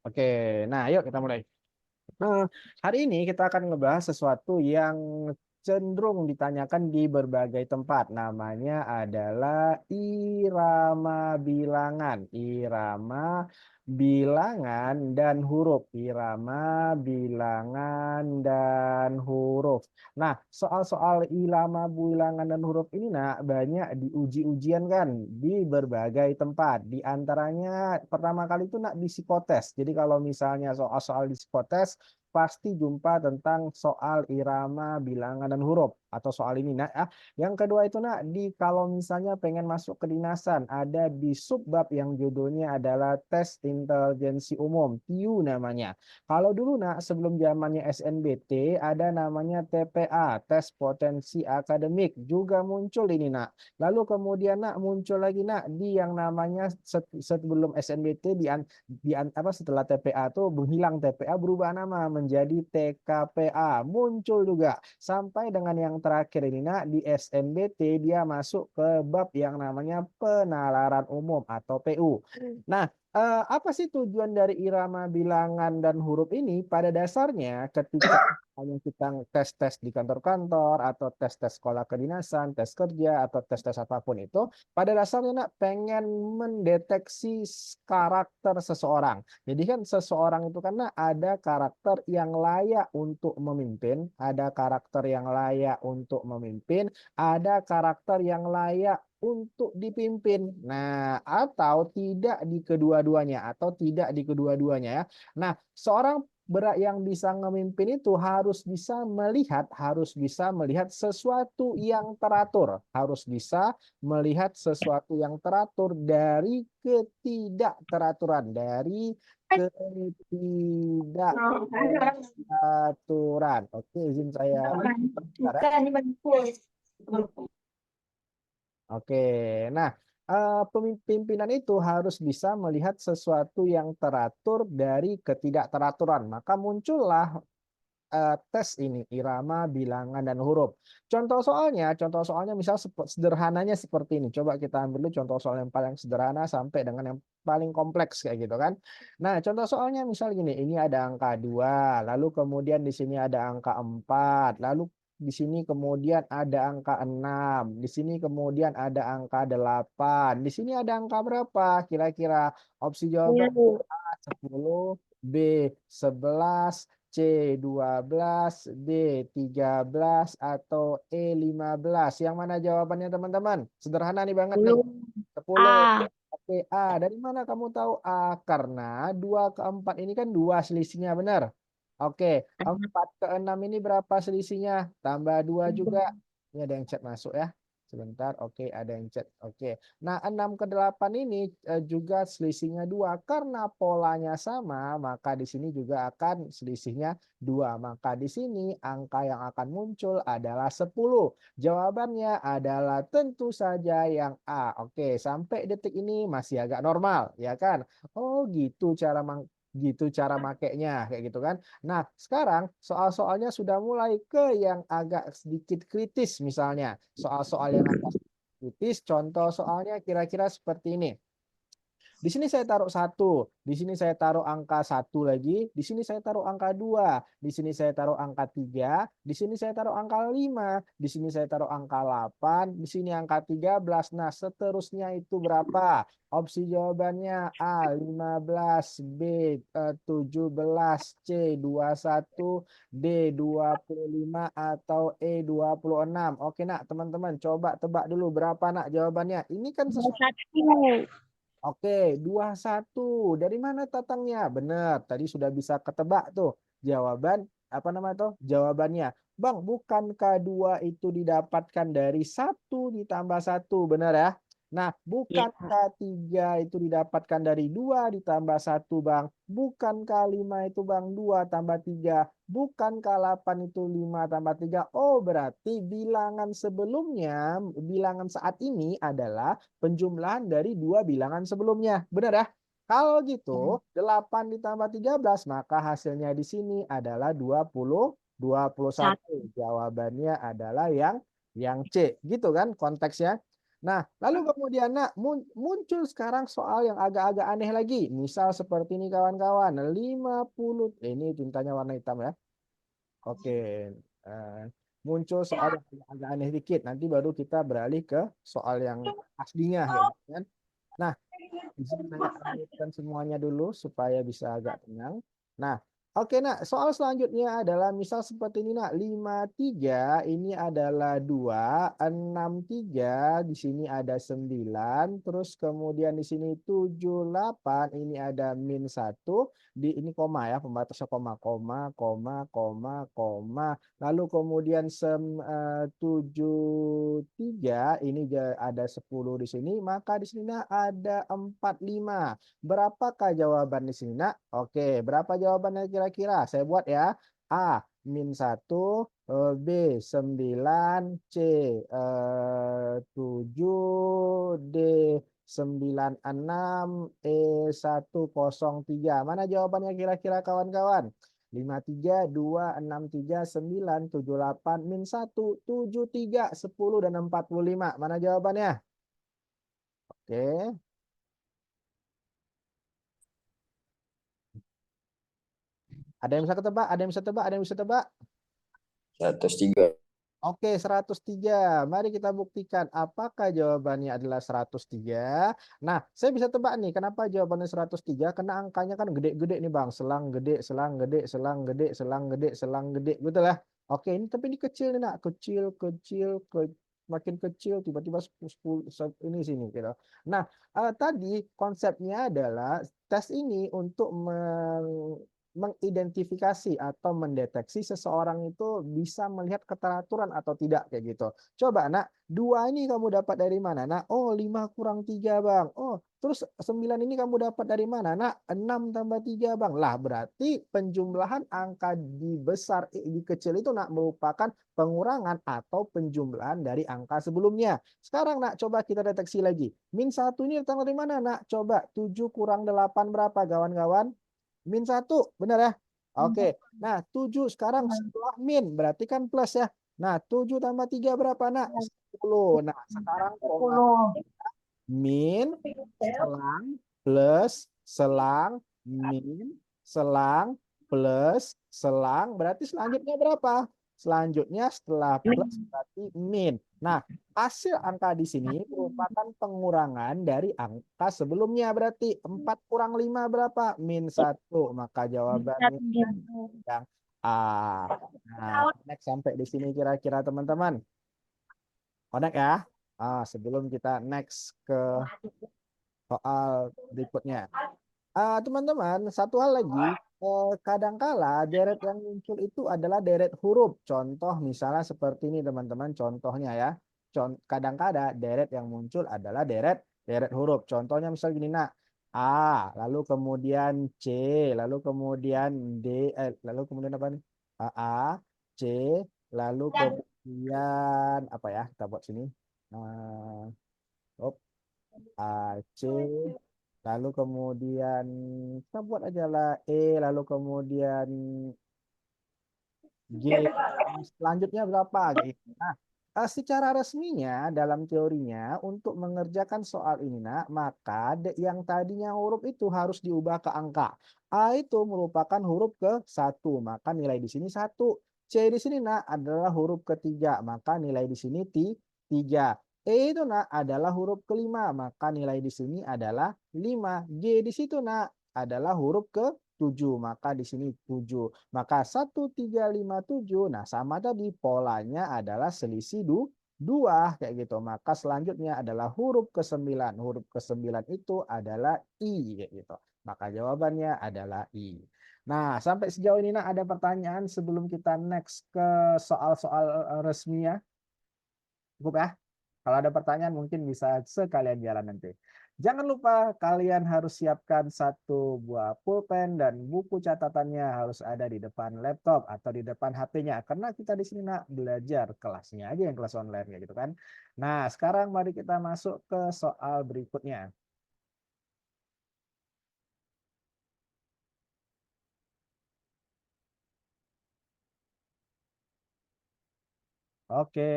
Oke, nah yuk kita mulai. Nah, hari ini kita akan ngebahas sesuatu yang cenderung ditanyakan di berbagai tempat. Namanya adalah irama bilangan. Irama bilangan dan huruf. Irama bilangan dan huruf. Nah, soal-soal irama bilangan dan huruf ini nak banyak diuji-ujian kan di berbagai tempat. Di antaranya pertama kali itu nak di psikotes. Jadi kalau misalnya soal-soal di psikotes pasti jumpa tentang soal irama, bilangan, dan huruf atau soal ini. Nah, yang kedua itu nak di kalau misalnya pengen masuk kedinasan ada di subbab yang judulnya adalah tes intelijensi umum, TIU namanya. Kalau dulu nak sebelum zamannya SNBT ada namanya TPA, tes potensi akademik juga muncul ini nak. Lalu kemudian nak muncul lagi nak di yang namanya sebelum SNBT apa setelah TPA tuh menghilang TPA berubah nama menjadi TKPA muncul juga sampai dengan yang terakhir ini nak di SNBT dia masuk ke bab yang namanya penalaran umum atau PU. Nah, apa sih tujuan dari irama bilangan dan huruf ini? Pada dasarnya ketika hanya kita tes-tes di kantor-kantor atau tes-tes sekolah kedinasan, tes kerja atau tes-tes apapun itu, pada dasarnya nak pengen mendeteksi karakter seseorang. Jadi kan seseorang itu karena ada karakter yang layak untuk memimpin, ada karakter yang layak untuk memimpin, ada karakter yang layak untuk dipimpin. Nah, atau tidak di kedua-duanya atau tidak di kedua-duanya ya. Nah, seorang berak yang bisa memimpin itu harus bisa melihat sesuatu yang teratur, harus bisa melihat sesuatu yang teratur dari ketidakteraturan, dari ketidakteraturan. Oke, izin saya. Bentar ya. Oke, nah pimpinan itu harus bisa melihat sesuatu yang teratur dari ketidakteraturan. Maka muncullah tes ini irama, bilangan, dan huruf. Contoh soalnya misal sederhananya seperti ini. Coba kita ambil dulu contoh soal yang paling sederhana sampai dengan yang paling kompleks kayak gitu kan. Nah, contoh soalnya misal gini, ini ada angka 2, lalu kemudian di sini ada angka 4, lalu di sini kemudian ada angka 6, di sini kemudian ada angka 8, di sini ada angka berapa? Kira-kira opsi jawaban A 10, B 11, C12, D13, atau E15. Yang mana jawabannya teman-teman? Sederhana nih banget nih. 10. A. Oke, A. Dari mana kamu tahu A? Karena 2 ke 4 ini kan 2 selisihnya, benar? Oke, 4 ke 6 ini berapa selisihnya? Tambah 2 juga. Ini ada yang chat masuk ya. Sebentar, oke, ada yang chat. Oke. Nah, 6 ke 8 ini juga selisihnya 2. Karena polanya sama, maka di sini juga akan selisihnya 2. Maka di sini angka yang akan muncul adalah 10. Jawabannya adalah tentu saja yang A. Oke, sampai detik ini masih agak normal, ya kan? Oh, gitu cara makainya kayak gitu kan. Nah, sekarang soal-soalnya sudah mulai ke yang agak sedikit kritis misalnya. Soal-soal yang agak kritis, contoh soalnya kira-kira seperti ini. Di sini saya taruh 1, di sini saya taruh angka 1 lagi, di sini saya taruh angka 2, di sini saya taruh angka 3, di sini saya taruh angka 5, di sini saya taruh angka 8, di sini angka 13. Nah, seterusnya itu berapa? Opsi jawabannya A 15, B 17, C 21, D 25, atau E 26. Oke, nak, teman-teman coba tebak dulu berapa nak jawabannya. Ini kan sesuatu. 1. Oke, 21. Dari mana tatangnya? Benar, tadi sudah bisa ketebak tuh. Jawaban, apa nama tuh? Jawabannya. Bang, bukankah 2 itu didapatkan dari 1 ditambah 1, benar ya? Nah, Ya. bukankah 3 itu didapatkan dari 2 ditambah 1, Bang? Bukankah 5 itu, Bang, 2 tambah 3? Bukankah 8 itu 5 tambah 3? Oh, berarti bilangan sebelumnya, bilangan saat ini adalah penjumlahan dari 2 bilangan sebelumnya. Benar ya? Kalau gitu, 8 ditambah 13, maka hasilnya di sini adalah 21. Jawabannya adalah yang C. Gitu kan konteksnya. Nah, lalu kemudian nak muncul sekarang soal yang agak-agak aneh lagi. Misal seperti ini kawan-kawan, 50 ini tintanya warna hitam ya. Oke, eh, muncul soal yang agak aneh dikit. Nanti baru kita beralih ke soal yang aslinya ya, kan? Nah, di sini saya akan mute semuanya dulu supaya bisa agak tenang. Nah, oke nak, soal selanjutnya adalah misal seperti ini nak, 53 ini adalah 2, 63 di sini ada 9, terus kemudian di sini 78 ini ada min 1, di ini koma ya, pembatasnya koma, koma, koma, koma, koma. Lalu kemudian 73 ini ada 10 di sini, maka di sini nak ada 45. Berapakah jawaban di sini nak? Oke, berapa jawabannya kira-kira? Saya buat ya. A min 1, B 9, C 7, D 96, E 103. Mana jawabannya kira-kira kawan-kawan? 53, 2, 6, 3, 9, 78, min 1, 73, 10, dan 45. Mana jawabannya? Oke. Ada yang bisa ketebak? Ada yang bisa tebak? Ada yang bisa tebak? 103. Oke, 103. Mari kita buktikan apakah jawabannya adalah 103. Nah, saya bisa tebak nih, kenapa jawabannya 103? Karena angkanya kan gede-gede nih, Bang. Selang gede, selang gede, selang gede, selang gede, selang gede. Betul ya? Oke, ini tapi ini kecil nih, Nak. Kecil, kecil, makin kecil, tiba-tiba 10, ini sini gitu. Nah, tadi konsepnya adalah tes ini untuk mengidentifikasi atau mendeteksi seseorang itu bisa melihat keteraturan atau tidak kayak gitu. Coba nak, 2 ini kamu dapat dari mana nak? Oh 5 kurang 3 bang. Oh terus 9 ini kamu dapat dari mana nak? 6 tambah 3 bang. Lah berarti penjumlahan angka di besar di kecil itu nak merupakan pengurangan atau penjumlahan dari angka sebelumnya. Sekarang nak coba kita deteksi lagi. Min 1 ini datang dari mana nak? Coba 7 kurang 8 berapa kawan-kawan? min 1, benar ya? Oke. Nah, 7 sekarang setelah min, berarti kan plus ya. Nah, 7 tambah 3 berapa, nak? 10. Nah, sekarang pola 10. min, selang, plus, selang, min, selang, plus, selang. Berarti selanjutnya berapa? Selanjutnya setelah plus berarti min. Nah, hasil angka di sini merupakan pengurangan dari angka sebelumnya. Berarti 4 kurang 5 berapa? min 1. Maka jawabannya yang A. Nah, connect sampai di sini kira-kira teman-teman. Connect ya. Sebelum kita next ke soal berikutnya. Teman-teman, satu hal lagi, kadangkala deret yang muncul itu adalah deret huruf. Contoh misalnya seperti ini teman-teman, contohnya ya. Kadang-kadang deret yang muncul adalah deret deret huruf. Contohnya misal gini nak, A, lalu kemudian C, lalu kemudian D, lalu kemudian apa nih? C, lalu kemudian apa ya? Kita buat sini. Uh, C, lalu kemudian kita buat aja lah lalu kemudian G, selanjutnya berapa gitu. Nah, secara resminya dalam teorinya untuk mengerjakan soal ini nak, maka yang tadinya huruf itu harus diubah ke angka. A itu merupakan huruf ke 1, maka nilai di sini 1. C di sini nak adalah huruf ketiga, maka nilai di sini 3. E itu nak adalah huruf kelima, maka nilai di sini adalah 5. G di situ nak adalah huruf ke 7, maka di sini 7. Maka 1, 3, 5, 7. Nah, sama tadi polanya adalah selisih 2 kayak gitu. Maka selanjutnya adalah huruf ke 9. Huruf ke 9 itu adalah I kayak gitu. Maka jawabannya adalah I. Nah, sampai sejauh ini nah, ada pertanyaan sebelum kita next ke soal-soal resminya. Cukup ya? Kalau ada pertanyaan mungkin bisa sekalian jalan nanti. Jangan lupa kalian harus siapkan 1 buah pulpen dan buku catatannya harus ada di depan laptop atau di depan HP-nya. Karena kita di sini nak belajar kelasnya aja yang kelas online kayak gitu kan. Nah, sekarang mari kita masuk ke soal berikutnya. Oke.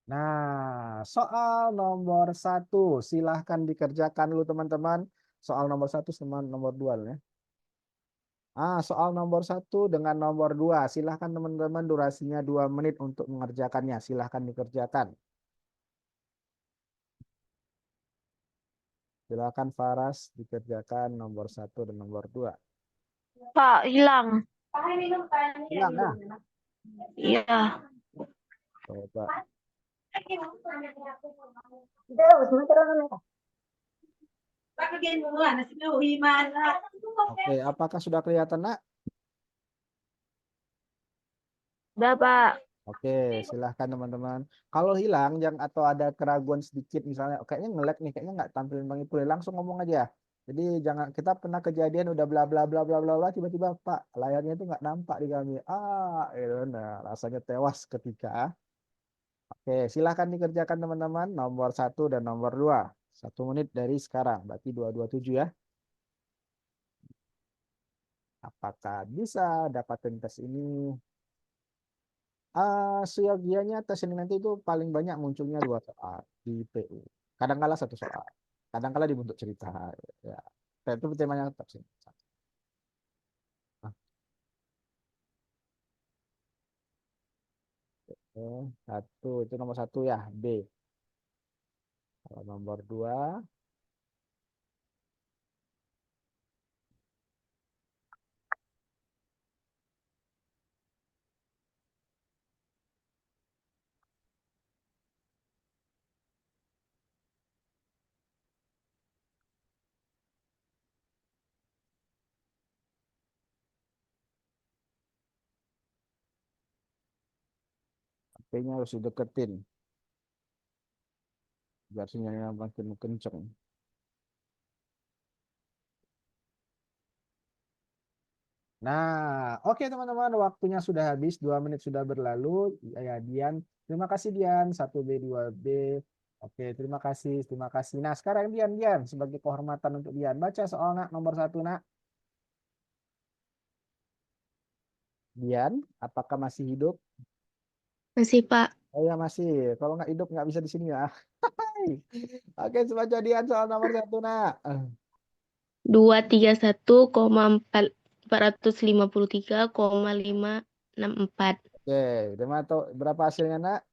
Nah, soal nomor 1. Silahkan dikerjakan dulu teman-teman. Soal nomor 1 sama nomor 2 ya. Soal nomor 1 dengan nomor 2. Silahkan teman-teman, durasinya 2 menit untuk mengerjakannya. Silahkan dikerjakan. Silahkan Faras dikerjakan nomor 1 dan nomor 2. Pak, hilang. Hilang ya? Iya. Coba. Oke, apakah sudah kelihatan, Nak? Udah, Pak. Oke, silahkan teman-teman. Kalau hilang yang atau ada keraguan sedikit misalnya, "Oh, kayaknya nge-lag nih, kayaknya nggak tampilin Bang Ipul," langsung ngomong aja. Jadi jangan, kita pernah kejadian udah bla bla bla bla bla bla tiba-tiba Pak layarnya itu nggak nampak di kami. Itu nah rasanya tewas ketika. Oke, silahkan dikerjakan teman-teman nomor 1 dan nomor 2. 1 menit dari sekarang, berarti 227 ya. Apakah bisa dapatin tes ini? Seyogianya tes ini nanti itu paling banyak munculnya 2 soal di PU. Kadang-kala 1 soal. Kadang-kala dibentuk cerita. Ya. Itu temanya tetap sih. Nah, oke. 1 itu nomor 1 ya, B. Kalau nomor 2, HP-nya harus dideketin biar sinyalnya makin kenceng. Nah, oke teman-teman, waktunya sudah habis, 2 menit sudah berlalu. Ya, Dian, terima kasih Dian, 1B, 2B. Oke, terima kasih, terima kasih. Nah, sekarang Dian, sebagai kehormatan untuk Dian, baca soal nak nomor 1 nak. Dian, apakah masih hidup? Masih, Pak. Oh ya masih. Kalau nggak hidup nggak bisa di sini ya. Oke, baca Dian soal nomor 1 nak. 231,453,564. Oke, berapa hasilnya nak?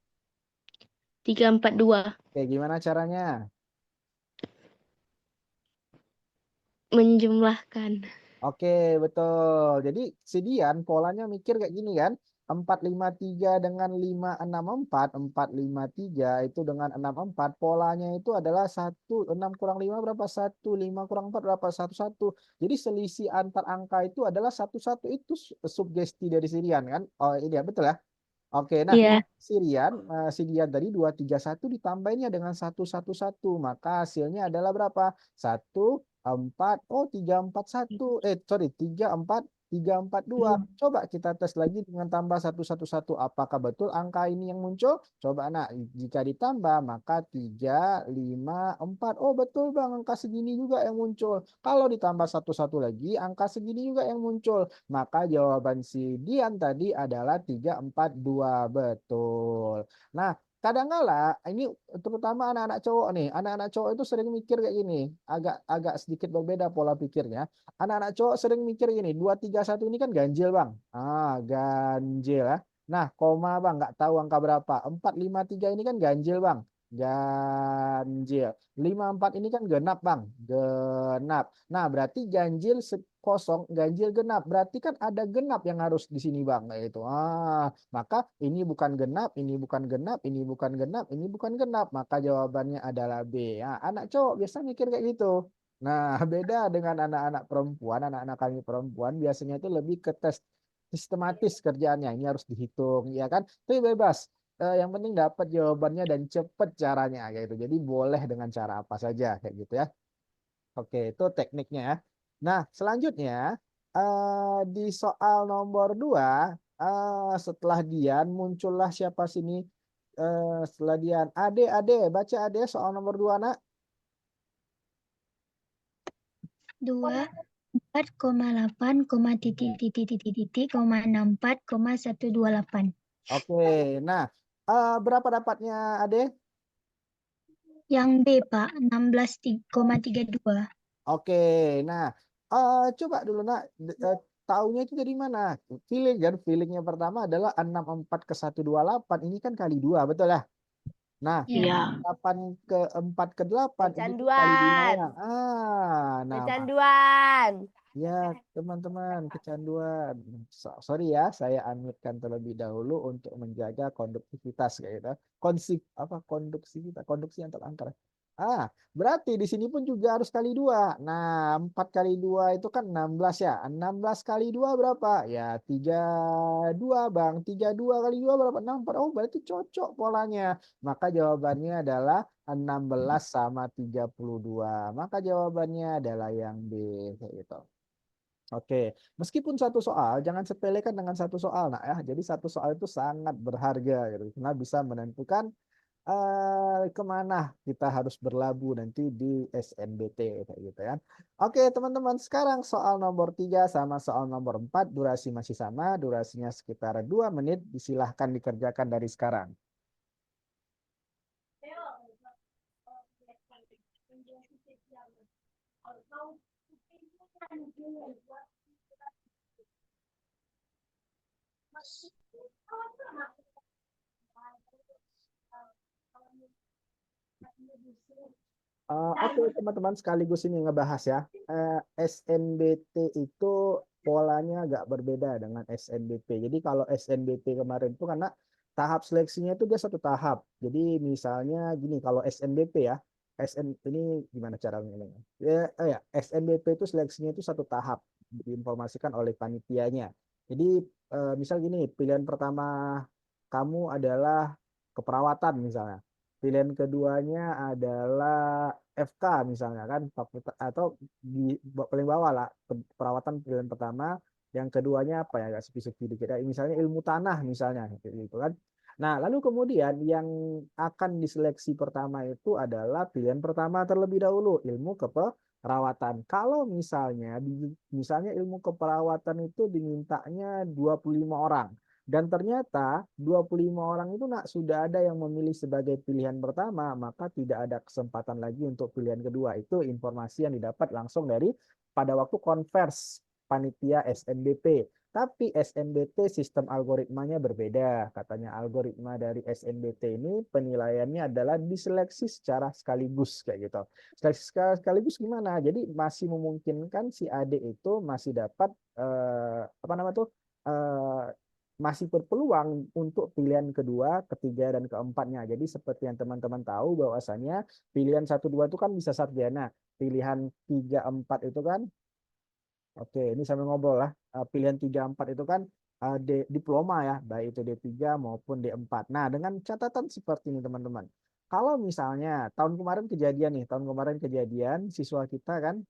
342. Oke, gimana caranya? Menjumlahkan. Oke, betul. Jadi si Dian polanya mikir kayak gini kan. 453 dengan 564, 453 itu dengan 64, polanya itu adalah 6 kurang 5 berapa? 1, 5 kurang 4 berapa? 1, 1. Jadi selisih antar angka itu adalah 1, 1, itu sugesti dari si Dian kan. Oh ini ya, betul ya. Oke, nah Iya. Si Dian tadi 231 ditambahinnya dengan 111, maka hasilnya adalah berapa? 1, 4, 341. Sorry, 3, 4, 2. Coba kita tes lagi dengan tambah 111. Apakah betul angka ini yang muncul? Coba nak, jika ditambah maka 3, 5, 4. Oh betul Bang, angka segini juga yang muncul. Kalau ditambah 1 lagi, angka segini juga yang muncul. Maka jawaban si Dian tadi adalah 3, 4, 2. Betul. Nah, kadang-kala ini terutama anak-anak cowok nih. Anak-anak cowok itu sering mikir kayak gini. Agak sedikit berbeda pola pikirnya. Anak-anak cowok sering mikir gini. 2, 3, 1 ini kan ganjil, Bang. Ganjil ya. Nah, koma Bang, nggak tahu angka berapa. 4, 5, 3 ini kan ganjil, Bang. Ganjil. 5, 4 ini kan genap, Bang. Genap. Nah, berarti ganjil kosong, ganjil genap. Berarti kan ada genap yang harus di sini, Bang. Itu. Maka ini bukan genap, ini bukan genap, ini bukan genap, ini bukan genap. Maka jawabannya adalah B. Ya, anak cowok biasa mikir kayak gitu. Nah, beda dengan anak-anak perempuan, anak-anak kami perempuan biasanya itu lebih ke tes sistematis kerjaannya. Ini harus dihitung, ya kan? Tapi bebas. Yang penting dapat jawabannya dan cepet caranya kayak gitu. Jadi boleh dengan cara apa saja kayak gitu ya. Oke, itu tekniknya ya. Nah, selanjutnya di soal nomor 2, setelah Dian muncullah siapa sini? Setelah Dian, Ade, baca Ade soal nomor 2 nak. 24,8, 64,128. Oke, nah Berapa dapatnya Ade? Yang B, Pak, 16,32. Oke, nah coba dulu nak taunya itu dari mana? Feeling kan, feelingnya pertama adalah 64 ke 128 ini kan kali 2, betul ya? Nah, Iya. 8 ke 4 ke 8 ini kan kali 2 Kecanduan. ya. Nah, Kecanduan. ya teman-teman kecanduan. Sorry ya, saya unmute-kan terlebih dahulu untuk menjaga konduktivitas kayak gitu. Konduksivitas, konduksi antar angka. Berarti di sini pun juga harus kali 2. Nah, 4 kali 2 itu kan 16 ya. 16 kali 2 berapa? Ya, 32 Bang. 32 kali 2 berapa? 64. Oh, berarti cocok polanya. Maka jawabannya adalah 16 sama 32. Maka jawabannya adalah yang B kayak gitu. Oke, meskipun satu soal, jangan sepelekan dengan satu soal, nak ya. Jadi satu soal itu sangat berharga, gitu, karena bisa menentukan kemana kita harus berlabuh nanti di SNBT, kayak gitu ya. Oke, teman-teman, sekarang soal nomor 3 sama soal nomor 4, durasi masih sama, durasinya sekitar 2 menit, disilahkan dikerjakan dari sekarang. Oke, teman-teman, sekaligus ini ngebahas ya. SNBT itu polanya agak berbeda dengan SNBP. Jadi kalau SNBP kemarin itu karena tahap seleksinya itu dia satu tahap. Jadi misalnya gini, kalau SNBP ya, ini gimana caranya ini? Ya, SNBP itu seleksinya itu satu tahap, diinformasikan oleh panitianya. Jadi misal gini, pilihan pertama kamu adalah keperawatan misalnya. Pilihan keduanya adalah FK misalnya kan, atau di paling bawah lah perawatan pilihan pertama, yang keduanya apa ya, agak sepi-sepi dikit ya, misalnya ilmu tanah misalnya gitu kan. Nah, lalu kemudian yang akan diseleksi pertama itu adalah pilihan pertama terlebih dahulu, ilmu keperawatan. Kalau misalnya ilmu keperawatan itu dimintanya 25 orang. Dan ternyata 25 orang itu sudah ada yang memilih sebagai pilihan pertama, maka tidak ada kesempatan lagi untuk pilihan kedua. Itu informasi yang didapat langsung dari pada waktu konvers panitia SNBP. Tapi SNBT sistem algoritmanya berbeda. Katanya algoritma dari SNBT ini penilaiannya adalah diseleksi secara sekaligus kayak gitu. Seleksi sekaligus gimana? Jadi masih memungkinkan si adik itu masih dapat apa nama tuh masih berpeluang untuk pilihan kedua, ketiga, dan keempatnya. Jadi seperti yang teman-teman tahu bahwasannya pilihan 1, 2 itu kan bisa sarjana. Pilihan 3, 4 itu kan, oke ini sambil ngobrol lah. Pilihan 3, 4 itu kan diploma ya, baik itu D3 maupun D4. Nah, dengan catatan seperti ini teman-teman. Kalau misalnya tahun kemarin kejadian siswa kita kan,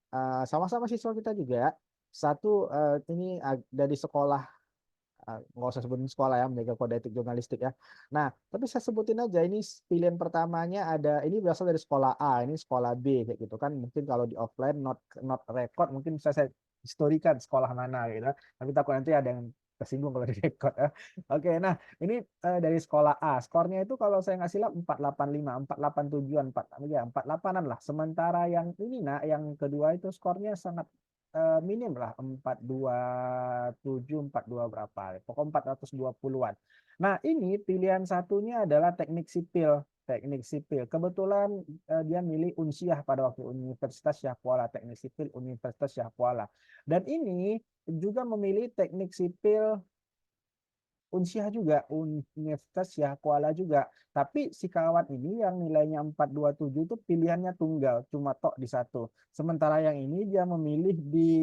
sama-sama siswa kita juga, satu ini dari sekolah, nggak usah sebutin sekolah ya, menjaga kode etik jurnalistik ya. Nah, tapi saya sebutin aja ini pilihan pertamanya ada, ini berasal dari sekolah A, ini sekolah B kayak gitu kan. Mungkin kalau di offline not record mungkin bisa saya historikan sekolah mana gitu. Tapi takut nanti ada yang tersinggung kalau di record ya. Oke, nah ini dari sekolah A. Skornya itu kalau saya nggak silap 485, 487-an, 48-an lah. Sementara yang ini yang kedua itu skornya sangat minim lah, 427, 42 berapa. Pokok 420-an. Nah, ini pilihan satunya adalah teknik sipil. Teknik sipil. Kebetulan dia milih Unsiah pada waktu Universitas Syah Kuala, teknik sipil Universitas Syah Kuala. Dan ini juga memilih teknik sipil Unsiah juga, Universitas Syah Kuala juga. Tapi si kawan ini yang nilainya 427 itu pilihannya tunggal, cuma tok di satu. Sementara yang ini dia memilih di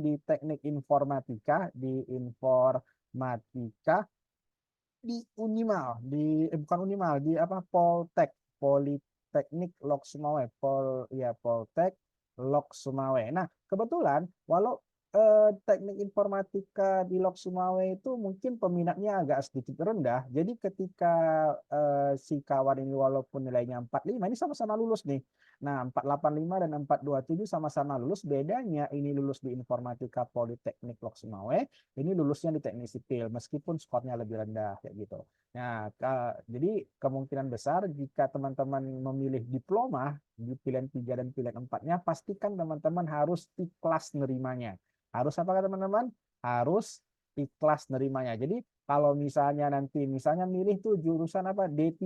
di teknik informatika, di Unimal, bukan Unimal, di Politeknik Lok Sumawe, Poltek Lok Sumawe. Nah, kebetulan walau teknik informatika di Lok Sumawe itu mungkin peminatnya agak sedikit rendah. Jadi ketika si kawan ini walaupun nilainya 45, ini sama-sama lulus nih. Nah, 485 dan 427 sama-sama lulus. Bedanya ini lulus di Informatika Politeknik Lok Sumawe, ini lulusnya di Teknik Sipil, meskipun skornya lebih rendah kayak gitu. Nah, jadi kemungkinan besar jika teman-teman memilih diploma di pilihan 3 dan pilihan 4-nya, pastikan teman-teman harus ikhlas nerimanya. Harus apa teman-teman? Harus ikhlas nerimanya. Jadi kalau misalnya nanti misalnya milih tuh jurusan apa D3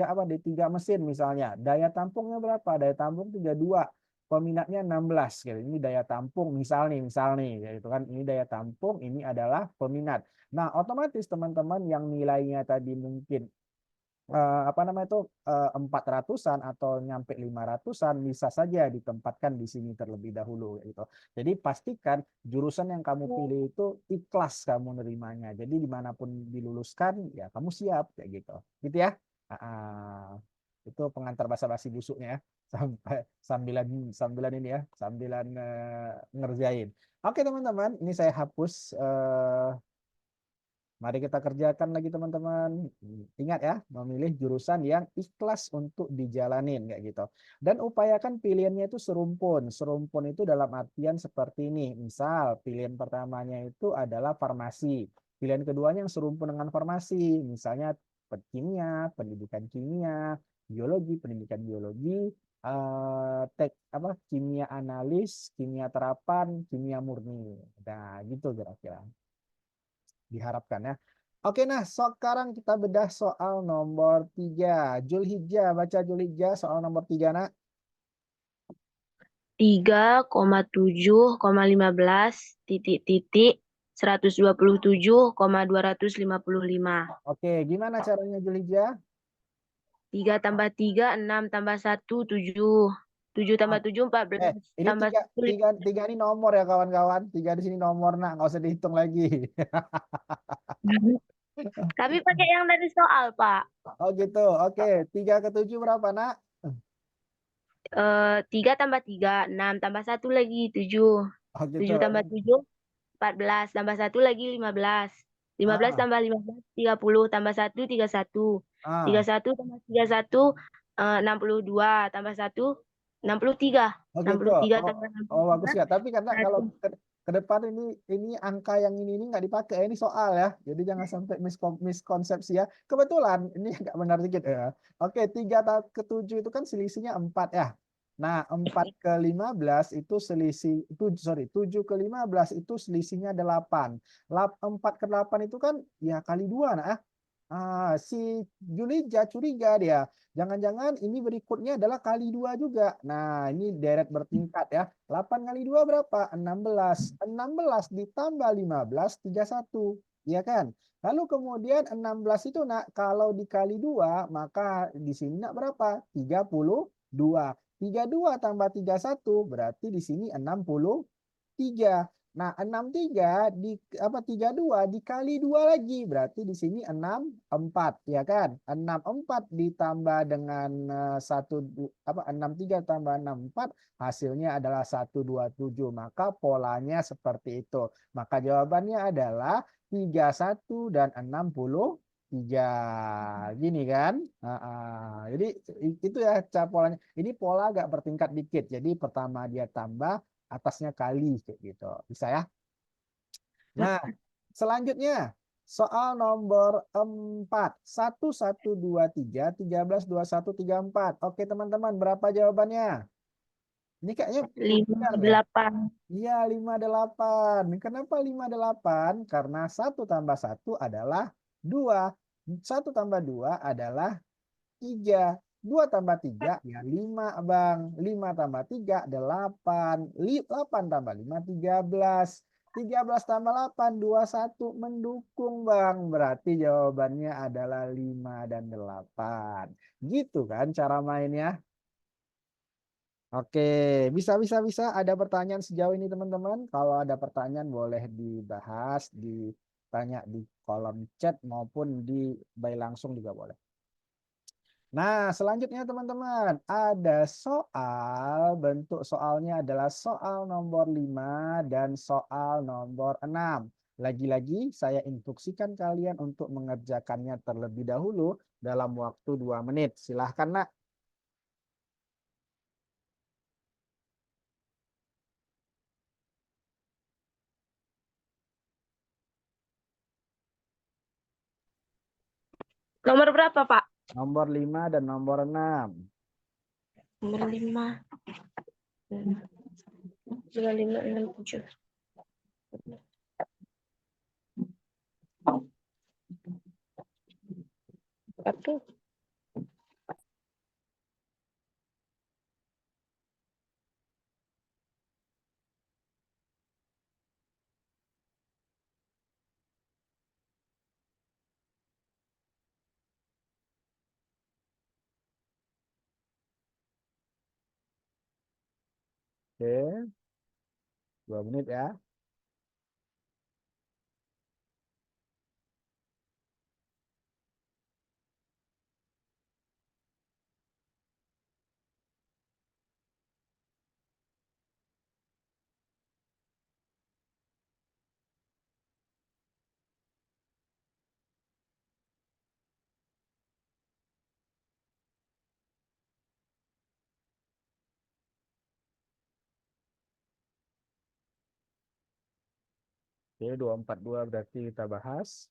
apa D3 mesin misalnya, daya tampungnya berapa? Daya tampung 32, peminatnya 16 gitu. Ini daya tampung misal nih gitu kan. Ini daya tampung, ini adalah peminat. Nah, otomatis teman-teman yang nilainya tadi mungkin apa namanya itu 400-an atau nyampe 500-an bisa saja ditempatkan di sini terlebih dahulu gitu. Jadi pastikan jurusan yang kamu pilih itu ikhlas kamu nerimanya. Jadi dimanapun diluluskan ya kamu siap kayak gitu. Gitu ya. Itu pengantar basa-basi busuknya ya. Sampai sambilan ini ya, sambilan ngerjain. Oke teman-teman, ini saya hapus mari kita kerjakan lagi teman-teman. Ingat ya, memilih jurusan yang ikhlas untuk dijalanin kayak gitu. Dan upayakan pilihannya itu serumpun. Serumpun itu dalam artian seperti ini. Misal pilihan pertamanya itu adalah farmasi. Pilihan keduanya yang serumpun dengan farmasi. Misalnya kimia, pendidikan kimia, biologi, pendidikan biologi, kimia analis, kimia terapan, kimia murni. Nah, gitu kira-kira diharapkan ya. Oke, nah sekarang kita bedah soal nomor 3. Julhijjah, baca Julhijjah soal nomor 3 nak. 3,7,15 127,255. Oke, gimana caranya Julhijjah? 3 tambah 3, 6 tambah 1, 7. 7 tambah 7, 14. Ini Tambah tiga ini nomor ya kawan-kawan. 3 di sini nomor nak, nggak usah dihitung lagi. Kami pakai yang dari soal, Pak. Oh gitu, oke. 3 ke 7 berapa nak? 3 tambah 3, 6 tambah 1 lagi, 7. Oh gitu. 7 tambah 7, 14. Tambah 1 lagi, 15. 15 tambah 15, 30. Tambah 1, 31. 31 tambah 31, 62. Tambah 1, 63. Oh gitu. 63 Oh, tambah oh bagus 63. ya. Tapi karena kalau ke depan ini angka yang ini nggak dipakai ini soal ya. Jadi jangan sampai miskonsepsi ya. Kebetulan ini agak benar dikit ya. Oke, 3 ke 7 itu kan selisihnya 4 ya. Nah, 4 ke 15 itu selisih itu 7 ke 15 itu selisihnya 8. 4 ke 8 itu kan ya kali 2 nah. Si Julija curiga dia. Jangan-jangan ini berikutnya adalah kali 2 juga. Nah, ini deret bertingkat ya. 8 kali 2 berapa? 16. 16 ditambah 15, 31. Iya kan? Lalu kemudian 16 itu nak kalau dikali 2, maka di sini nak berapa? 32. 32 tambah 31 berarti di sini 63. Nah, 63 32 dikali 2 lagi berarti di sini 64 ya kan? 64 ditambah dengan 63 tambah 64 hasilnya adalah 127. Maka polanya seperti itu. Maka jawabannya adalah 31 dan 63. Gini kan? Jadi itu ya cara polanya. Ini pola agak bertingkat dikit. Jadi pertama dia tambah, atasnya kali kayak gitu. Bisa ya? Nah, selanjutnya soal nomor 4. 1 1 2 3 13 21 34. Oke, teman-teman, berapa jawabannya? Ini kayaknya benar deh. 58. Iya, 58. Kenapa 58? Karena 1 tambah 1 adalah 2. 1 tambah 2 adalah 3. 2 tambah 3 ya 5 Bang. 5 tambah 3 8. 8 tambah 5 13. 13 tambah 8 21 mendukung Bang. Berarti jawabannya adalah 5 dan 8. Gitu kan cara mainnya? Oke, bisa. Ada pertanyaan sejauh ini teman-teman? Kalau ada pertanyaan boleh dibahas, ditanya di kolom chat maupun di by langsung juga boleh. Nah, selanjutnya teman-teman, ada soal, bentuk soalnya adalah soal nomor 5 dan soal nomor 6. Lagi-lagi saya instruksikan kalian untuk mengerjakannya terlebih dahulu dalam waktu 2 menit. Silahkan nak. Nomor berapa, Pak? Nomor 5 dan nomor 6. Nomor 5. 9567. Satu. Oke, 2 menit ya. Oke, 242 berarti kita bahas.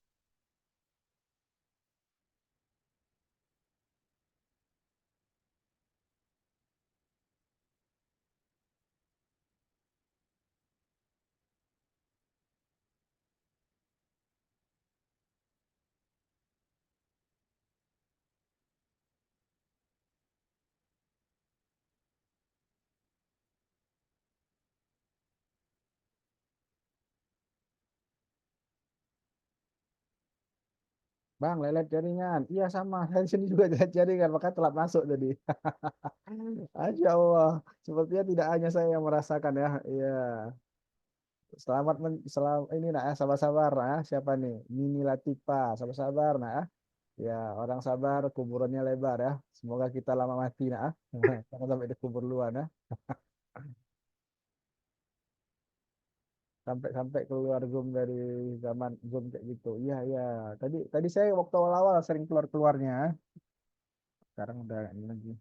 Bang, lelet jaringan. Iya sama, saya di sini juga lelet jaringan, makanya telat masuk tadi. Masya Allah, sepertinya tidak hanya saya yang merasakan ya. Iya, ini nak ya, sabar-sabar nah. Siapa nih? Mini Latifa, sabar-sabar nah. Ya, orang sabar, kuburannya lebar ya. Semoga kita lama mati nah. Jangan sampai dikubur luar ya. Sampai keluar Zoom dari zaman Zoom kayak gitu. Iya, iya. Tadi tadi saya waktu awal-awal sering keluarnya. Sekarang udah ini lagi.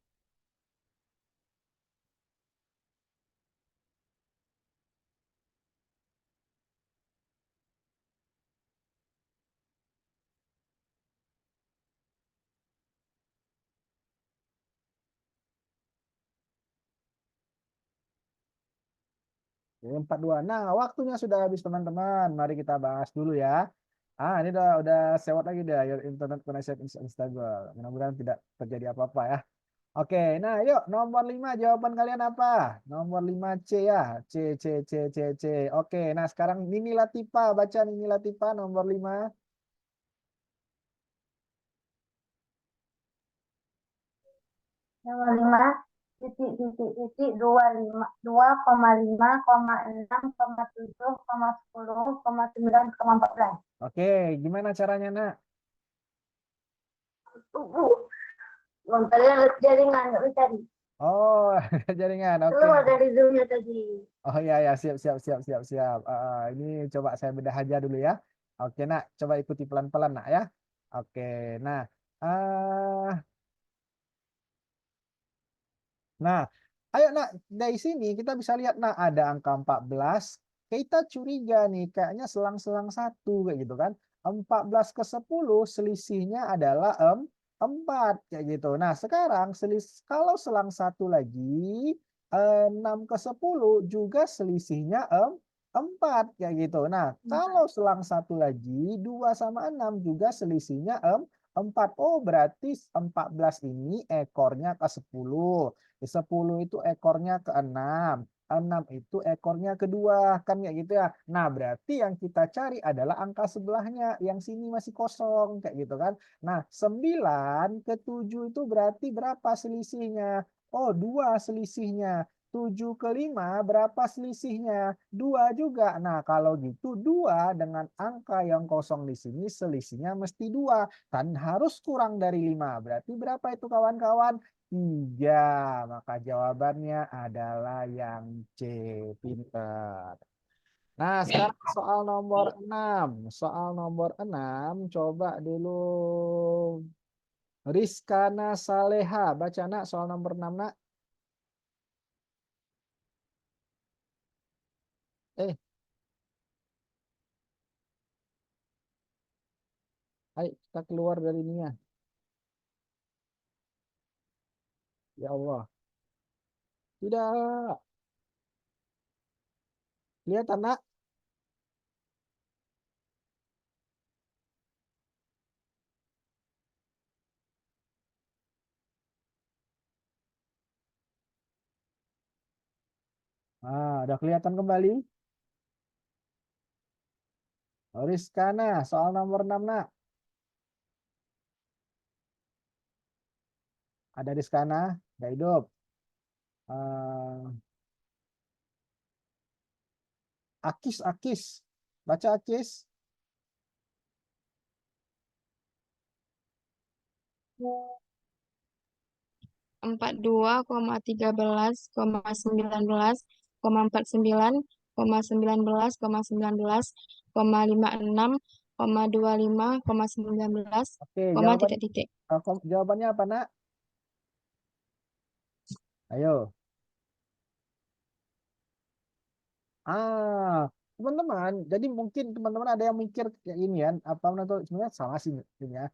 Oke, 42. Nah, waktunya sudah habis teman-teman. Mari kita bahas dulu ya. Ini udah sewot lagi deh your internet connection is unstable. Mudah-mudahan tidak terjadi apa-apa ya. Oke, nah yuk nomor 5 jawaban kalian apa? Nomor 5 C ya. C C C C C. Oke, nah sekarang Nini Latifa baca Nini Latifa nomor 5. Nomor 5 titik 2,5,6,7,10,14. Oke, gimana caranya nak? Memperlihat jaringan, nggak bisa di. Oh, jaringan. Oke. Keluar dari Zoom-nya tadi. Oh iya ya, siap siap siap siap siap. Ini coba saya bedah aja dulu ya. Oke nak, coba ikuti pelan-pelan nak ya. Oke, nah, ah, nah, ayo nak dari sini kita bisa lihat nak ada angka 14. Kita curiga nih, kayaknya selang-selang satu kayak gitu kan. 14 ke 10 selisihnya adalah 4 kayak gitu. Nah sekarang kalau selang satu lagi 6 ke 10 juga selisihnya 4 kayak gitu. Nah kalau selang satu lagi 2 sama 6 juga selisihnya 4. Oh berarti 14 ini ekornya ke 10. 10 itu ekornya ke 6. 6 itu ekornya kedua. Kan kayak gitu ya. Nah berarti yang kita cari adalah angka sebelahnya. Yang sini masih kosong. Kayak gitu kan. Nah 9 ke 7 itu berarti berapa selisihnya? Oh 2 selisihnya. 7 ke 5 berapa selisihnya? 2 juga. Nah kalau gitu 2 dengan angka yang kosong di sini selisihnya mesti 2. Kan harus kurang dari 5. Berarti berapa itu kawan-kawan? 3. Maka jawabannya adalah yang C. Pinter. Nah, sekarang soal nomor 6. Soal nomor 6, coba dulu Rizkana Saleha. Baca nak soal nomor 6 nak. Eh, ayo kita keluar dari ini ya. Ya Allah. Tidak. Lihat anak. Udah kelihatan kembali. Rizkana, soal nomor 6 nak. Ada Rizkana, udah hidup. Akis. Baca Akis. 42,13,19,19,19,56,25, Oke, titik-titik. jawabannya apa nak? Ayo. Teman-teman, jadi mungkin teman-teman ada yang mikir kayak ini kan, apa namanya sebenarnya salah sih ini ya.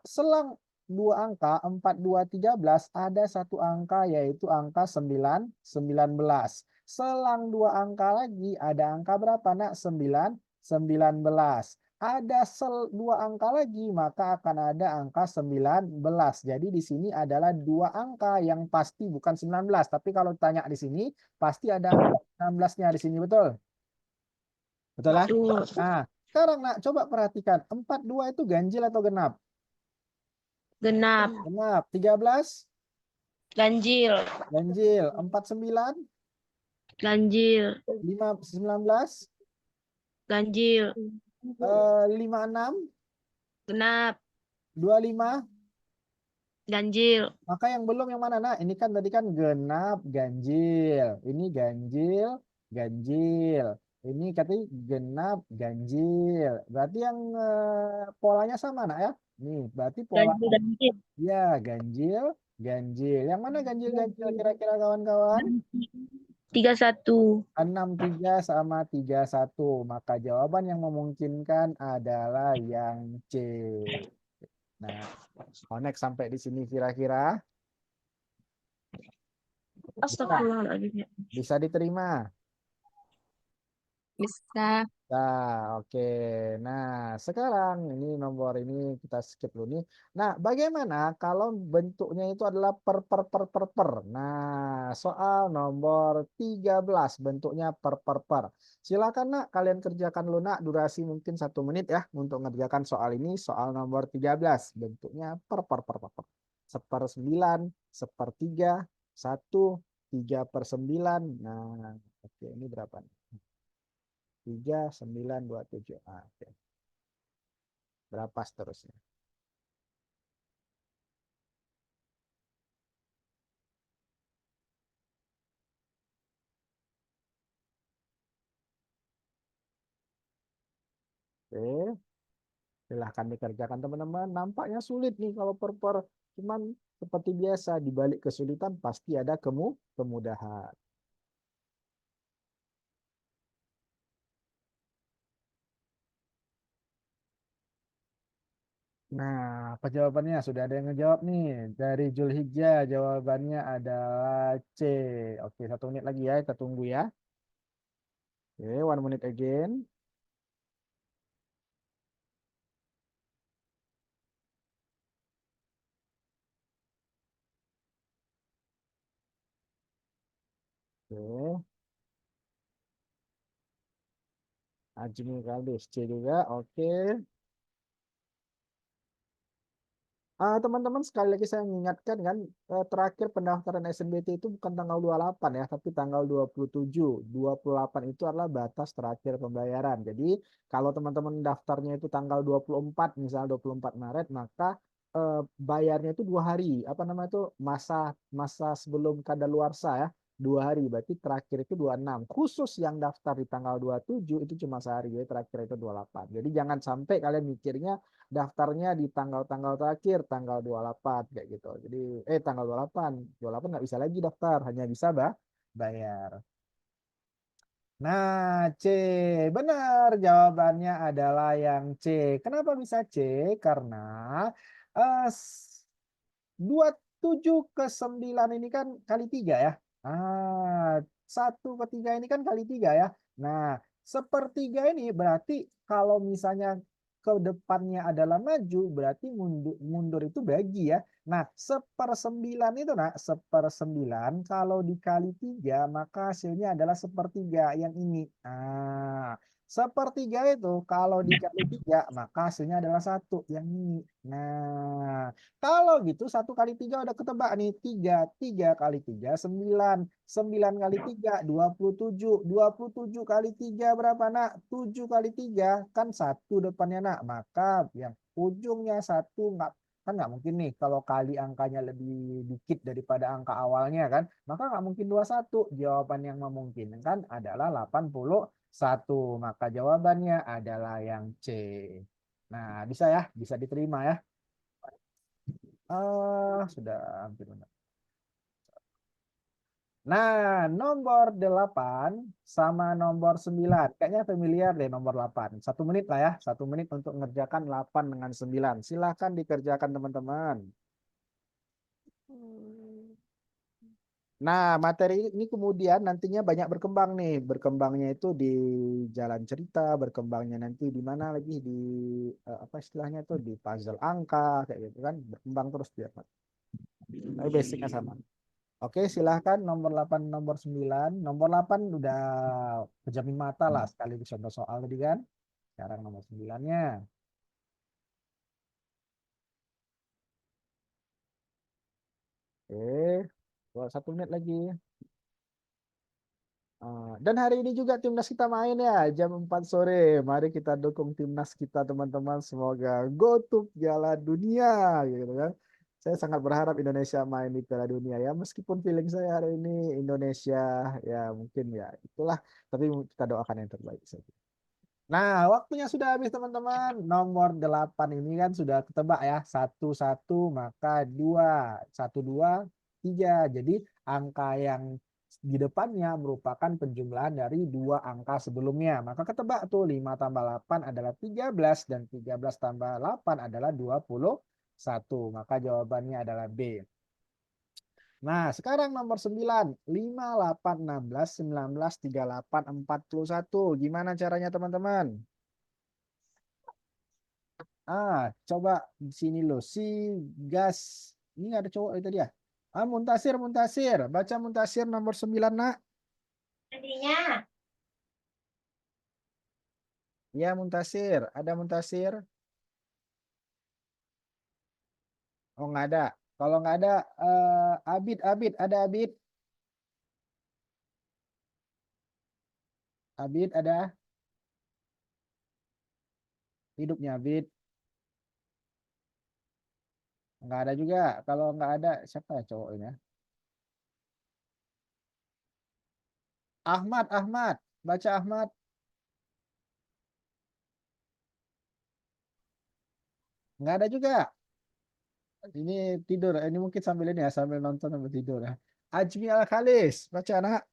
Selang dua angka 4, 2, 13 ada satu angka yaitu angka 9, 19. Selang dua angka lagi ada angka berapa nak? 9, 19. Ada dua angka lagi maka akan ada angka 19. Jadi di sini adalah dua angka yang pasti bukan 19, tapi kalau tanya di sini pasti ada angka 16-nya di sini, betul? Betul lah? Betul. Nah, sekarang nak coba perhatikan 42 itu ganjil atau genap? Genap. Genap. 13 Ganjil. ganjil. 49 Ganjil. 19 Ganjil. 56 Genap. 25. Ganjil. Maka yang belum yang mana nak? Ini kan tadi kan genap ganjil. Ini ganjil ganjil. Ini katanya genap ganjil. Berarti yang polanya sama nak ya? Nih, berarti pola Ganjil. ya ganjil ganjil. Yang mana ganjil ganjil kira-kira kawan-kawan? 31. 63 sama 31. Maka jawaban yang memungkinkan adalah yang C. Nah, connect sampai di sini kira-kira Astagfirullahaladzim. bisa diterima. Bisa. Nah, oke. Nah, sekarang ini nomor ini kita skip dulu nih. Nah, bagaimana kalau bentuknya itu adalah per. Nah, soal nomor 13 bentuknya per. Silakan nak kalian kerjakan dulu nak, durasi mungkin 1 menit ya untuk mengerjakan soal ini, soal nomor 13 bentuknya per. 1/9, 1/3, 1, 3/9. Nah, oke, ini berapa nih? 3, 9, 2, 7. Oke. Berapa seterusnya? Oke. Silahkan dikerjakan teman-teman. Nampaknya sulit nih kalau per. Cuman seperti biasa, di balik kesulitan pasti ada kemudahan. Nah, apa jawabannya? Sudah ada yang ngejawab nih. Dari Julhijjah, jawabannya adalah C. Oke, 1 menit lagi ya, kita tunggu ya. Oke, 1 minute again. Oke. Ajmi Kaldus, C juga. Oke. Teman-teman sekali lagi saya mengingatkan kan terakhir pendaftaran SNBT itu bukan tanggal 28 ya, tapi tanggal 27. 28 itu adalah batas terakhir pembayaran. Jadi kalau teman-teman daftarnya itu tanggal 24, misalnya 24 Maret, maka bayarnya itu 2 hari. Apa namanya itu masa sebelum kadaluarsa ya. 2 hari, berarti terakhir itu 26. Khusus yang daftar di tanggal 27 itu cuma sehari, jadi terakhir itu 28. Jadi jangan sampai kalian mikirnya daftarnya di tanggal-tanggal terakhir, tanggal 28 kayak gitu. Jadi tanggal 28 nggak bisa lagi daftar, hanya bisa bayar. Nah, C. Benar, jawabannya adalah yang C. Kenapa bisa C? Karena 7 ke 9 ini kan kali 3 ya. 1 ke 3 ini kan kali 3 ya. Nah, sepertiga ini berarti kalau misalnya ke depannya adalah maju, berarti mundur itu bagi ya. Nah, 1/9 itu nak, 1/9 kalau dikali 3 maka hasilnya adalah sepertiga yang ini. Sepertiga itu kalau dikali 3 maka hasilnya adalah 1 yang ini. Nah, kalau gitu 1 kali 3 udah ketebak nih. 3 kali 3 9. 9 kali 3 27. 27 kali 3 berapa nak? 7 kali 3 kan 1 depannya nak. Maka yang ujungnya 1 kan nggak mungkin nih kalau kali angkanya lebih dikit daripada angka awalnya kan. Maka nggak mungkin 21. Jawaban yang memungkinkan adalah 81. Maka jawabannya adalah yang C. Nah, bisa ya, bisa diterima ya. Sudah hampir benar. Nah, nomor 8 sama nomor 9. Kayaknya familiar deh nomor 8. 1 menit lah ya. 1 menit untuk mengerjakan 8 dengan 9. Silahkan dikerjakan teman-teman. Nah, materi ini kemudian nantinya banyak berkembang nih. Berkembangnya itu di jalan cerita, berkembangnya nanti di mana lagi di apa istilahnya tuh di puzzle angka kayak gitu kan. Berkembang terus dia. Tapi basicnya sama. Oke, silahkan nomor 8, nomor 9. Nomor 8 udah pejamin mata lah sekali contoh soal tadi kan. Sekarang nomor 9-nya. Oke, 1 menit lagi. Dan hari ini juga timnas kita main ya, jam 4 sore. Mari kita dukung timnas kita teman-teman. Semoga go to Piala Dunia gitu kan. Saya sangat berharap Indonesia main di Piala Dunia ya. Meskipun feeling saya hari ini Indonesia ya mungkin ya itulah. Tapi kita doakan yang terbaik saja. Nah, waktunya sudah habis teman-teman. Nomor 8 ini kan sudah ketebak ya. 1-1 maka 2. 1-2 3. Jadi angka yang di depannya merupakan penjumlahan dari 2 angka sebelumnya. Maka ketebak tuh 5 tambah 8 adalah 13 dan 13 tambah 8 adalah 21. Maka jawabannya adalah B. Nah, sekarang nomor 9. 5, 8, 16, 19, 38, 41. Gimana caranya teman-teman? Coba di sini loh. Si gas. Ini ada cowok itu dia. Muntasir. Baca Muntasir nomor 9 nak. Nantinya. Ya, Muntasir. Ada Muntasir? Oh, nggak ada. Kalau nggak ada, Abid. Ada Abid? Abid ada? Hidupnya Abid? Nggak ada juga. Kalau nggak ada, siapa ya cowok ini? Ahmad. Baca Ahmad. Nggak ada juga. Ini tidur. Ini mungkin sambil ini ya, sambil nonton sambil tidur ya. Ajmi Al-Khalis. Baca anak.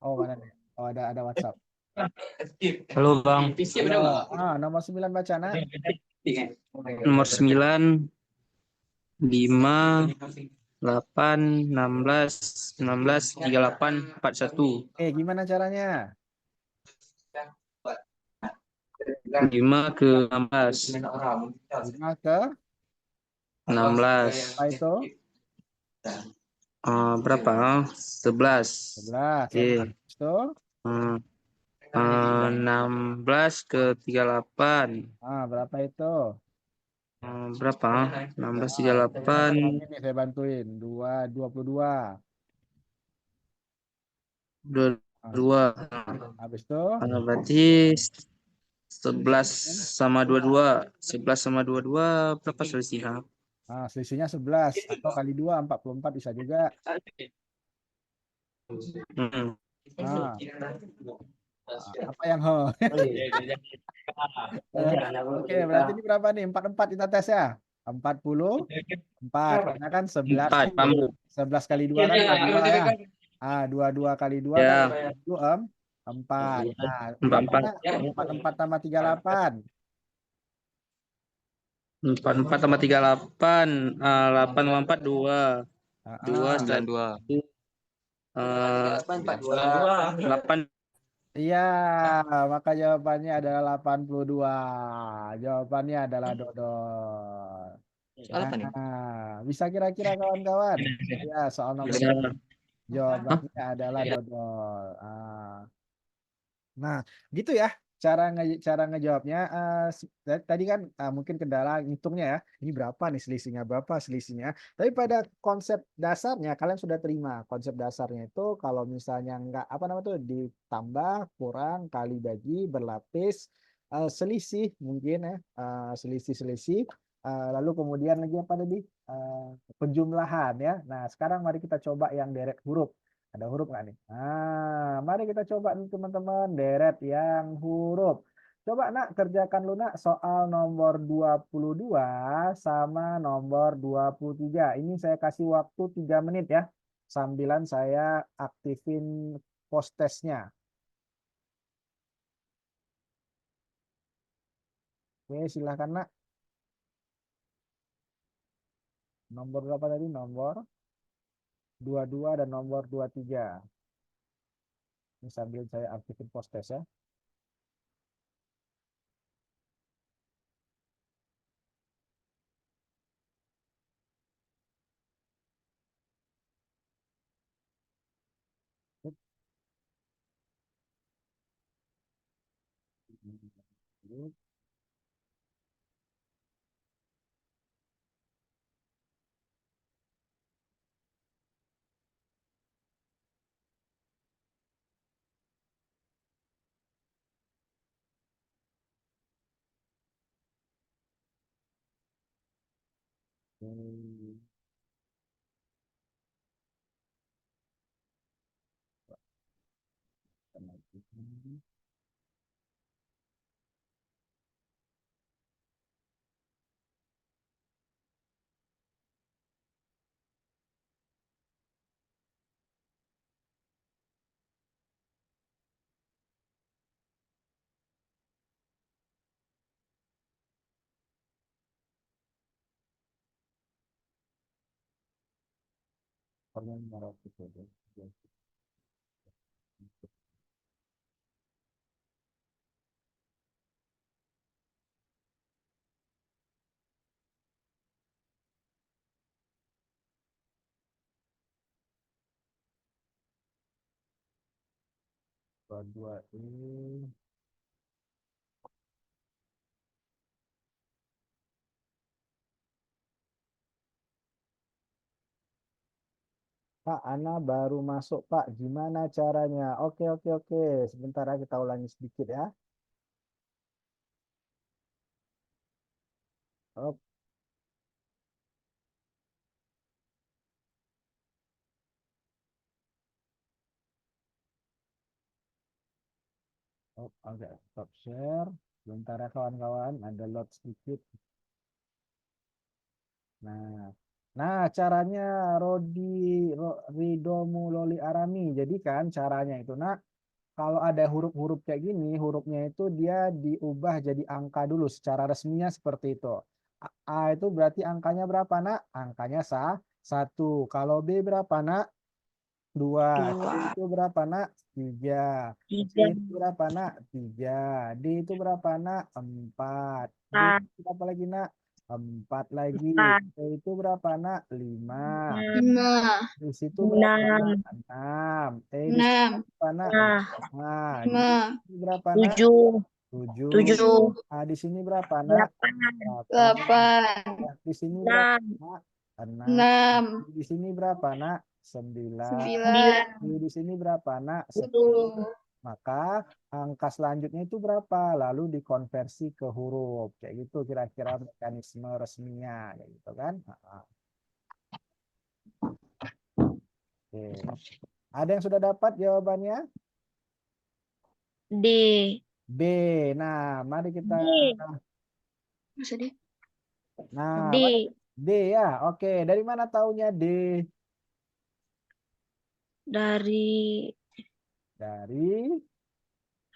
Oh, mana nih? Oh, ada WhatsApp. Halo Bang. Nomor 9 baca nak. Nomor 9, 5, 8, 16, 19, 38, 41. Gimana caranya? 5 ke 16. 5 ke 16. apa itu? Berapa? 11. 11. Oke. Itu? 16 ke 38. Berapa itu? Berapa? 16 38. Ini saya bantuin. 22. 22. Habis itu? Berarti 11 sama 22. 11 sama 22 berapa selisihnya? Selisihnya 11 atau kali 2 44 bisa juga. Apa yang Oke, berarti ini berapa nih? 44 kita tes ya. 44 karena kan 11 kali 2 kan 22 ya. 22 kali 2 kan 24. Nah, 44 tambah 38. 4 tambah 3 8. 8 tambah 4 2. 2 Ah, setelah 92. itu 8. iya, maka jawabannya adalah 82. Jawabannya adalah dodol. Soal apa nih? Nah, bisa kira-kira kawan-kawan? Ya, soal nomor Benar. jawabannya adalah dodol. Nah, gitu ya cara ngejawabnya. Tadi kan mungkin kendala ngitungnya ya. Ini berapa nih selisihnya? Berapa selisihnya? Tapi pada konsep dasarnya kalian sudah terima. Konsep dasarnya itu kalau misalnya nggak apa namanya tuh ditambah, kurang, kali bagi, berlapis, selisih mungkin ya, selisih-selisih. Lalu kemudian lagi apa tadi? Penjumlahan ya. Nah, sekarang mari kita coba yang deret huruf. Ada huruf nggak nih? Nah, mari kita coba nih teman-teman, deret yang huruf. Coba nak kerjakan lu nak soal nomor 22 sama nomor 23. Ini saya kasih waktu 3 menit ya. Sambilan saya aktifin post testnya. Oke, silahkan nak. Nomor berapa tadi? Nomor 22 dan nomor 23. Ini sambil saya aktifin post test ya. Dua ini. Pak, Ana baru masuk, Pak. Gimana caranya? Oke, oke, oke. Sebentar ya, kita ulangi sedikit ya. Oke, oke, stop share. Sebentar ya, kawan-kawan. Ada load sedikit. Nah, caranya Ridomu Loli Arami. Jadi kan caranya itu, nak, kalau ada huruf-huruf kayak gini, hurufnya itu dia diubah jadi angka dulu. Secara resminya seperti itu. A itu berarti angkanya berapa, nak? Angkanya satu. Kalau B berapa, nak? Dua. C 2, itu berapa, nak? Tiga. C 3, itu berapa, nak? Tiga. D itu berapa, nak? Empat. D 4, itu berapa lagi, nak? Empat lagi. 4, E itu berapa, nak? Lima. 5, Di situ berapa, nak? 6, Enam. E di situ 6, berapa, nak? 5, Nah, di 5, sini berapa, nak? 7, Tujuh. 7, Nah, di sini berapa, nak? 8, Delapan. 8, Nah, di sini berapa, 6, nak? Enam. 6, Di sini berapa, nak? Sembilan. 9, Di sini berapa, nak? 10. Maka angka selanjutnya itu berapa? Lalu dikonversi ke huruf. Kayak gitu kira-kira mekanisme resminya. Kayak gitu kan. Oke. Ada yang sudah dapat jawabannya? D, B. Nah, mari kita. D, Masa deh? Nah, D, D ya. Oke. Dari mana taunya D? dari Dari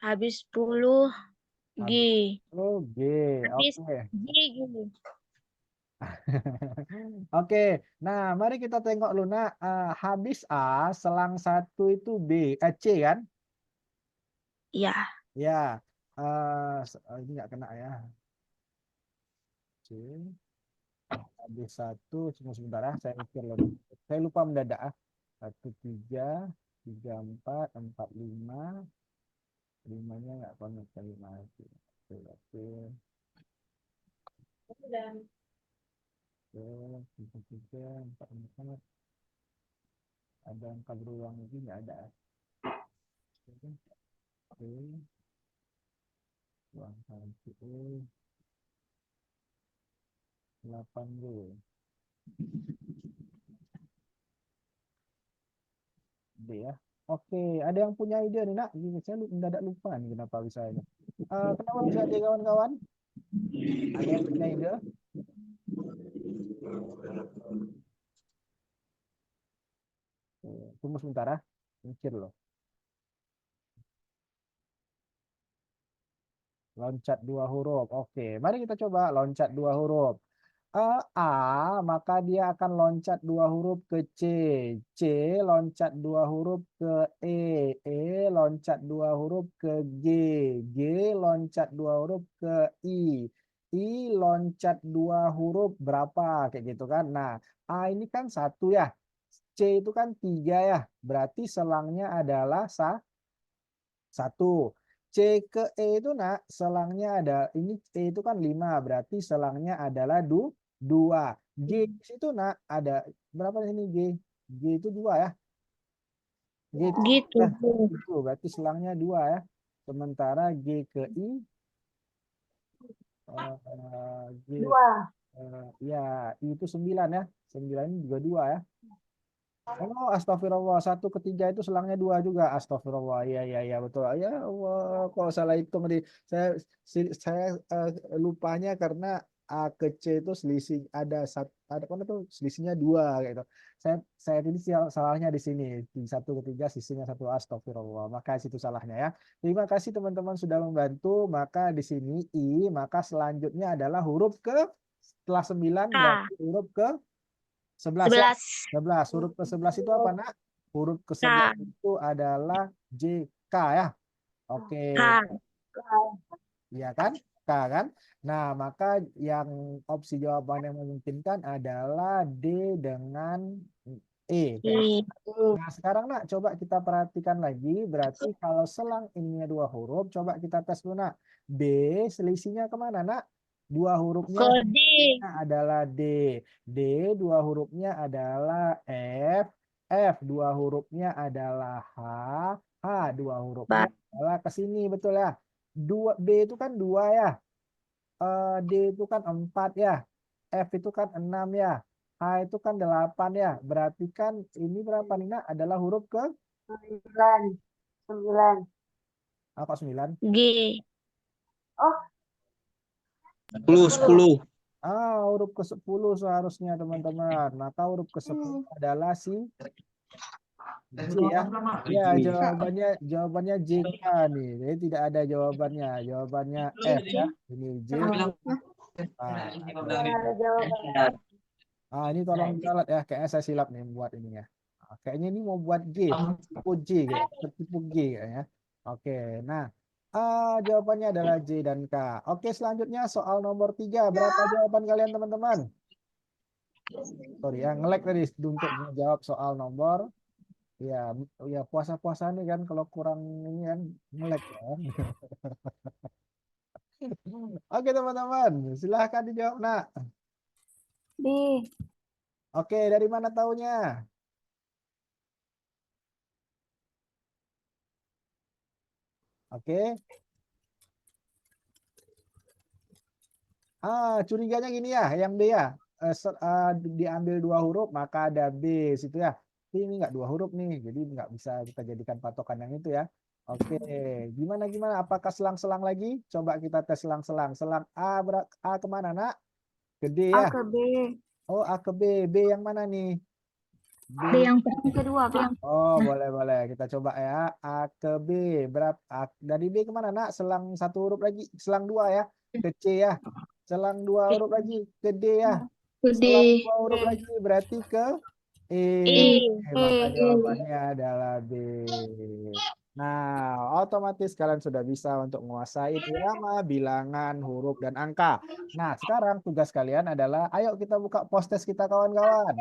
habis 10, G, Oh, G. habis Oke. G, G. Oke, nah mari kita tengok Luna. Habis A, selang 1 itu B, C kan? Iya. Ya, ini nggak kena ya. C, habis 1, tunggu sebentar ya, saya mikir loh. Saya lupa mendadak. 1, 3, 3, 4, 4, 5. 5-nya nggak connect ke 5. Oke. Oke, 3, 3, 4, 4. Ada angka berulang lagi nggak ada? Oke. Uang 8 D ya. Oke, ada yang punya ide nih nak? Saya mendadak lupa nih kenapa bisa ini. Kenapa bisa D kawan-kawan? Ada yang punya ide? Tunggu sebentar ya, mikir loh. Loncat 2 huruf. Oke, mari kita coba loncat 2 huruf. A, maka dia akan loncat 2 huruf ke C. C loncat 2 huruf ke E loncat 2 huruf ke G. G loncat 2 huruf ke I loncat 2 huruf berapa? Kayak gitu kan. Nah, A ini kan 1 ya. C itu kan 3 ya. Berarti selangnya adalah 1. C ke E itu nak selangnya ada, ini E itu kan 5, berarti selangnya adalah 2. G di situ nak ada berapa ini G? G itu 2 ya. G itu Gitu. ya, itu berarti selangnya 2 ya. Sementara G ke I G ya I itu 9 ya. 9 ini juga 2 ya. Oh, astagfirullah. 1 ke 3 itu selangnya 2 juga. Astagfirullah. Iya, iya, iya, betul. Ya Allah, kok salah hitung tadi. Saya lupanya karena A ke C itu selisih ada apa itu selisihnya 2 gitu. Saya ini salahnya di sini. Di 1 ke 3 sisinya 1. Astagfirullah. Maka itu salahnya ya. Terima kasih teman-teman sudah membantu. Maka di sini I, maka selanjutnya adalah huruf ke setelah 9 berarti huruf ke 11 ya. 11. 11. Huruf ke-11 itu apa, Nak? Huruf ke-11 itu adalah JK ya. Oke. Iya kan? K kan? Nah, maka yang opsi jawaban yang memungkinkan adalah D dengan E. Nah, sekarang nak coba kita perhatikan lagi. Berarti kalau selang ininya 2 huruf, coba kita tes dulu nak. B selisihnya kemana nak? 2 hurufnya Ke D. adalah D. D 2 hurufnya adalah F. F 2 hurufnya adalah H. H 2 hurufnya adalah ke sini, betul ya? B itu kan 2 ya. D itu kan 4 ya. F itu kan 6 ya. H itu kan 8 ya. Berarti kan ini berapa nih nak? Adalah huruf ke 9. apa 9? G. 10. Huruf ke-10 seharusnya teman-teman. Maka huruf ke-10 adalah si J ya. Ya, jawabannya JK nih. Jadi tidak ada jawabannya. Jawabannya F ya. Ini J. Ini tolong dicatat ya. Kayaknya saya silap nih buat ini ya. Kayaknya ini mau buat G, tertipu G kayak, tertipu G kayaknya. Oke, nah jawabannya adalah J dan K. Oke, selanjutnya soal nomor 3. Berapa jawaban kalian teman-teman? Sorry ya, nge-lag tadi untuk menjawab soal nomor. Ya, ya puasa-puasa nih kan kalau kurang ini kan nge-lag ya. Oke teman-teman, silahkan dijawab nak. B. Oke, dari mana taunya? Oke. Curiganya gini ya, yang B ya. Diambil 2 huruf maka ada B situ ya. Tapi ini enggak 2 huruf nih, jadi nggak bisa kita jadikan patokan yang itu ya. Oke, gimana? Apakah selang-selang lagi? Coba kita tes selang-selang. Selang A kemana nak? Ke D A ya. ke B. Oh, A ke B. B yang mana nih? B yang kedua, Pak. Oh, boleh. Kita coba ya. A ke B. Dari B kemana nak? Selang 1 huruf lagi. Selang 2 ya. Ke C ya. Selang 2 huruf lagi. Ke D ya. Setelah D. 2 huruf lagi berarti ke I. I. Maka jawabannya adalah B. Nah, otomatis kalian sudah bisa untuk menguasai irama, bilangan, huruf, dan angka. Nah, sekarang tugas kalian adalah, ayo kita buka post test kita kawan-kawan.